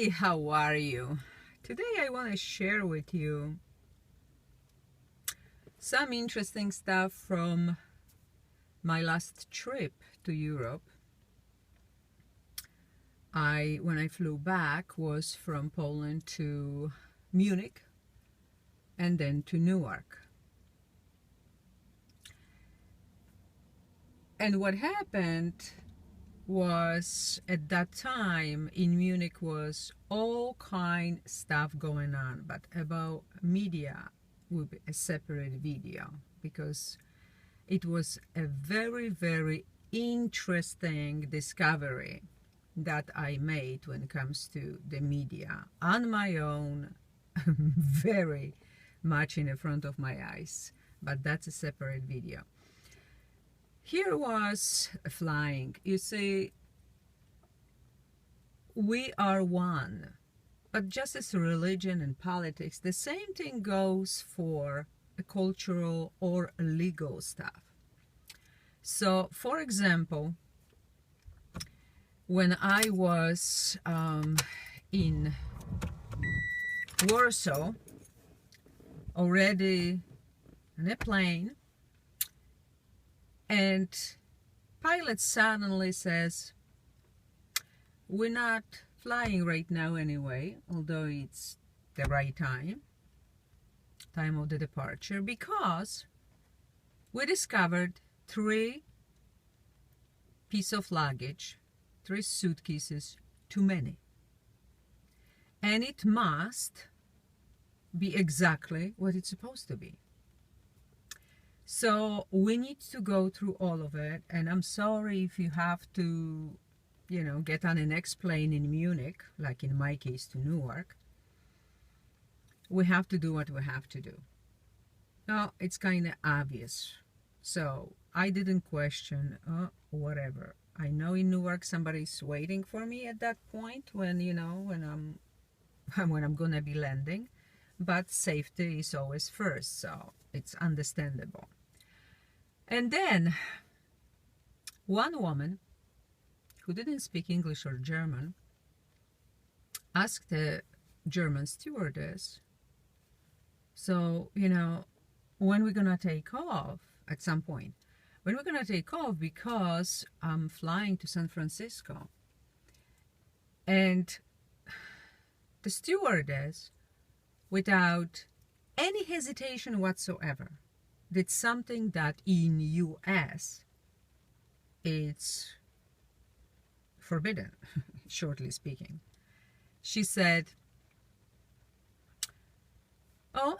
Hey, how are you? Today I want to share with you some interesting stuff from my last trip to Europe. When I flew back, was from Poland to Munich and then to Newark. And what happened was, at that time in Munich was all kind stuff going on, but about media will be a separate video, because it was a very, very interesting discovery that I made when it comes to the media on my own, very much in the front of my eyes, but that's a separate video. Here was flying. You see, we are one, but just as religion and politics, the same thing goes for a cultural or legal stuff. So, for example, when I was in Warsaw, already on a plane, and pilot suddenly says, we're not flying right now anyway, although it's the right time of the departure, because we discovered 3 pieces of luggage, 3 suitcases too many. And it must be exactly what it's supposed to be. So we need to go through all of it, and I'm sorry if you have to, get on the next plane in Munich, like in my case to Newark. We have to do what we have to do. Now, it's kind of obvious. So I didn't question, whatever. I know in Newark somebody's waiting for me at that point when I'm gonna be landing, but safety is always first, so it's understandable. And then one woman who didn't speak English or German asked the German stewardess, so, when we're gonna take off at some point, when we're gonna take off, because I'm flying to San Francisco. And the stewardess, without any hesitation whatsoever, did something that in US it's forbidden, shortly speaking. She said, oh,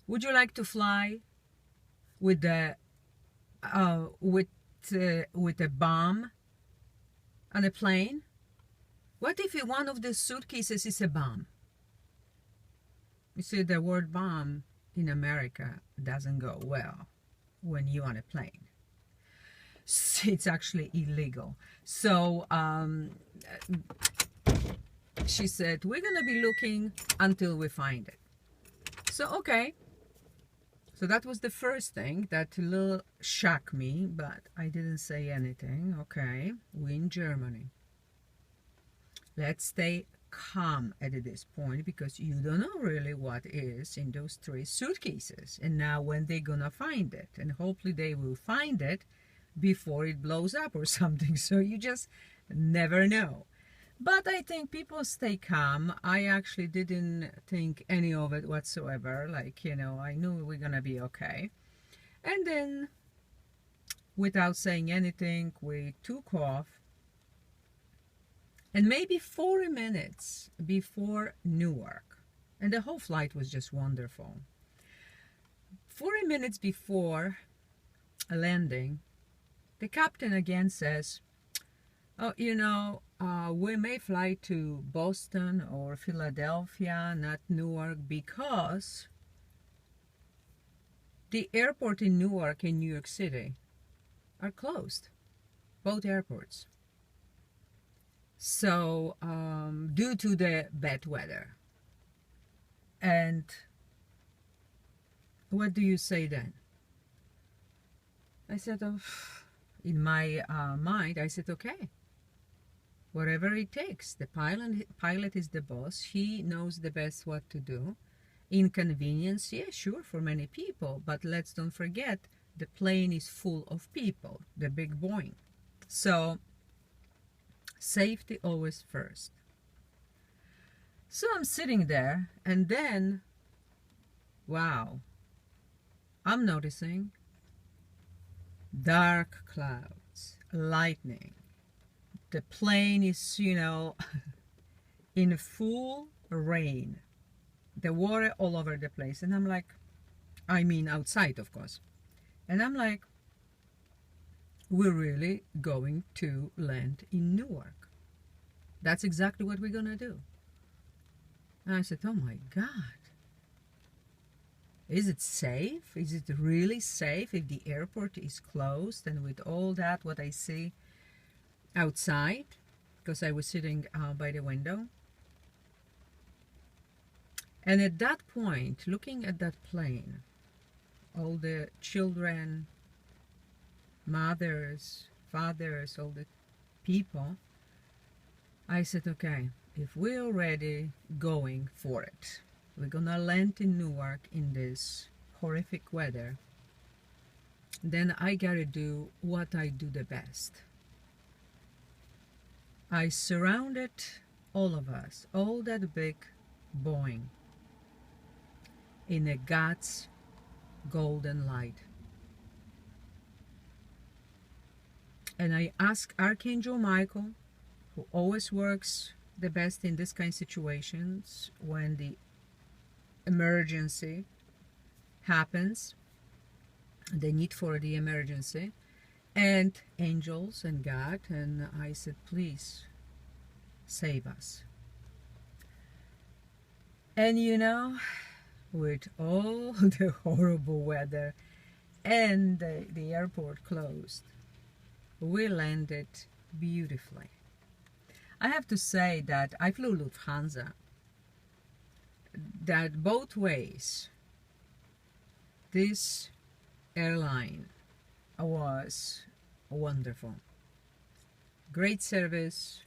would you like to fly with a bomb on a plane? What if one of the suitcases is a bomb? You see, the word bomb in America doesn't go well when you're on a plane. It's actually illegal. So she said, we're gonna be looking until we find it. So okay. So that was the first thing that a little shocked me, but I didn't say anything. Okay, we're in Germany. Let's stay calm at this point, because you don't know really what is in those 3 suitcases, and now when they're gonna find it, and hopefully they will find it before it blows up or something. So you just never know. But I think people stay calm. I actually didn't think any of it whatsoever. Like, I knew we're gonna be okay. And then, without saying anything, we took off. And maybe 40 minutes before Newark, and the whole flight was just wonderful. 40 minutes before landing, the captain again says, oh, we may fly to Boston or Philadelphia, not Newark, because the airport in Newark and New York City are closed, both airports. So, due to the bad weather. And what do you say then? I said, in my mind, I said, okay. whatever it takes. The pilot is the boss. He knows the best what to do. Inconvenience, yeah, sure, for many people, but let's don't forget the plane is full of people, the big Boeing. So safety always first. So I'm sitting there, and then, wow, I'm noticing dark clouds, lightning. The plane is, in full rain. The water all over the place. And I'm like, I mean outside, of course. And I'm like, we're really going to land in Newark. That's exactly what we're going to do. And I said, oh my God. Is it safe? Is it really safe if the airport is closed and with all that, what I see outside? Because I was sitting by the window. And at that point, looking at that plane, all the children, mothers, fathers, all the people, I said, okay, if we're already going for it, we're gonna land in Newark in this horrific weather, then I gotta do what I do the best. I surrounded all of us, all that big Boeing, in a God's golden light. And I asked Archangel Michael, who always works the best in this kind of situations when the emergency happens, the need for the emergency, and angels and God, and I said, please save us. And with all the horrible weather and the airport closed, we landed beautifully. I have to say that I flew Lufthansa, that both ways, this airline was wonderful. Great service,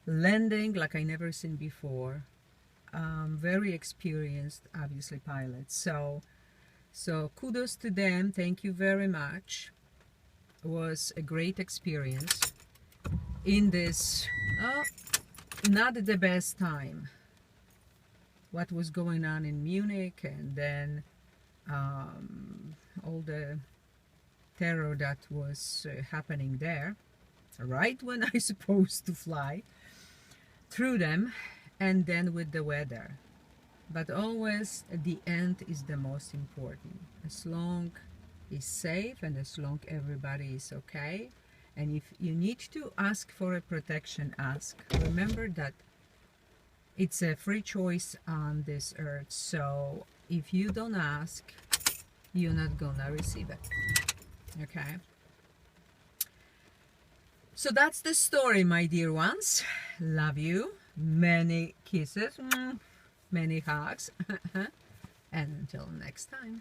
landing like I never seen before. Very experienced, obviously, pilots. So kudos to them. Thank you very much. It was a great experience in this not the best time. What was going on in Munich, and then all the terror that was happening there, right when I supposed to fly through them. And then with the weather. But always the end is the most important. As long it's safe and as long everybody is okay. And if you need to ask for a protection, ask. Remember that it's a free choice on this earth. So if you don't ask, you're not gonna receive it. Okay? So that's the story, my dear ones. Love you. Many kisses, many hugs, and until next time.